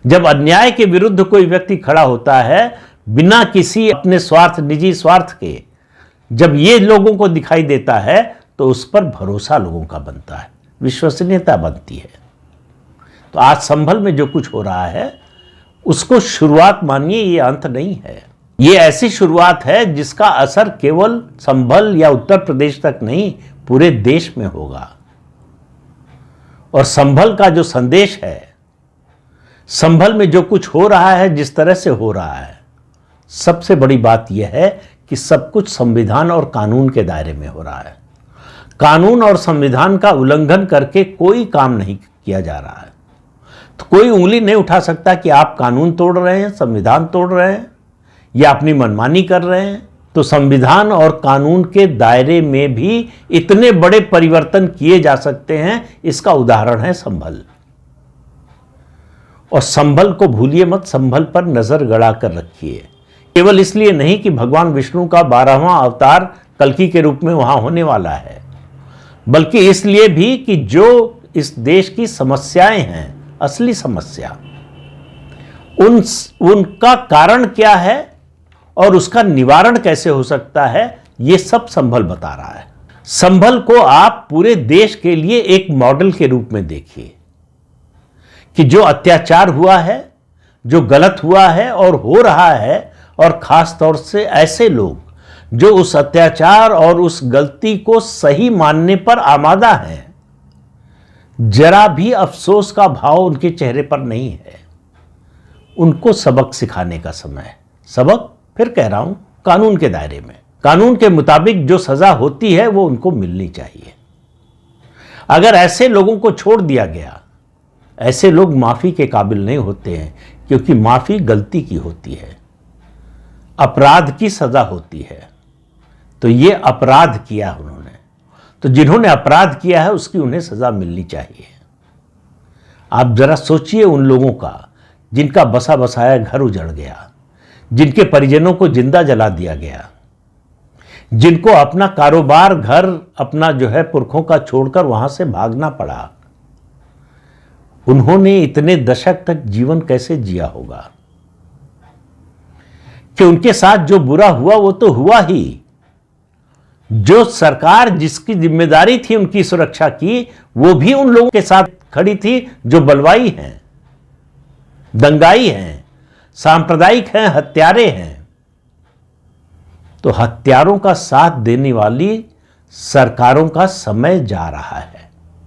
जब अन्याय के विरुद्ध कोई व्यक्ति खड़ा होता है बिना किसी अपने स्वार्थ, निजी स्वार्थ के, जब ये लोगों को दिखाई देता है तो उस पर भरोसा लोगों का बनता है, विश्वसनीयता बनती है। तो आज संभल में जो कुछ हो रहा है उसको शुरुआत मानिए, ये अंत नहीं है। ये ऐसी शुरुआत है जिसका असर केवल संभल या उत्तर प्रदेश तक नहीं, पूरे देश में होगा। और संभल का जो संदेश है, संभल में जो कुछ हो रहा है, जिस तरह से हो रहा है, सबसे बड़ी बात यह है कि सब कुछ संविधान और कानून के दायरे में हो रहा है। कानून और संविधान का उल्लंघन करके कोई काम नहीं किया जा रहा है। तो कोई उंगली नहीं उठा सकता कि आप कानून तोड़ रहे हैं, संविधान तोड़ रहे हैं या अपनी मनमानी कर रहे हैं। तो संविधान और कानून के दायरे में भी इतने बड़े परिवर्तन किए जा सकते हैं, इसका उदाहरण है संभल। और संभल को भूलिए मत, संभल पर नजर गड़ा कर रखिए। केवल इसलिए नहीं कि भगवान विष्णु का 12वां अवतार कल्कि के रूप में वहां होने वाला है, बल्कि इसलिए भी कि जो इस देश की समस्याएं हैं, असली समस्या, उनका कारण क्या है और उसका निवारण कैसे हो सकता है, ये सब संभल बता रहा है। संभल को आप पूरे देश के लिए एक मॉडल के रूप में देखिए कि जो अत्याचार हुआ है, जो गलत हुआ है और हो रहा है, और खास तौर से ऐसे लोग जो उस अत्याचार और उस गलती को सही मानने पर आमादा हैं, जरा भी अफसोस का भाव उनके चेहरे पर नहीं है। उनको सबक सिखाने का समय है। सबक, फिर कह रहा हूं, कानून के दायरे में, कानून के मुताबिक जो सजा होती है वो उनको मिलनी चाहिए। अगर ऐसे लोगों को छोड़ दिया गया, ऐसे लोग माफी के काबिल नहीं होते हैं, क्योंकि माफी गलती की होती है, अपराध की सजा होती है। तो ये अपराध किया उन्होंने, तो जिन्होंने अपराध किया है उसकी उन्हें सजा मिलनी चाहिए। आप जरा सोचिए उन लोगों का जिनका बसा बसाया घर उजड़ गया, जिनके परिजनों को जिंदा जला दिया गया, जिनको अपना कारोबार, घर अपना जो है पुरखों का छोड़कर वहां से भागना पड़ा। उन्होंने इतने दशक तक जीवन कैसे जिया होगा कि उनके साथ जो बुरा हुआ वो तो हुआ ही। जो सरकार जिसकी जिम्मेदारी थी उनकी सुरक्षा की, वो भी उन लोगों के साथ खड़ी थी जो बलवाई हैं, दंगाई हैं, सांप्रदायिक हैं, हत्यारे हैं। तो हत्यारों का साथ देने वाली सरकारों का समय जा रहा है।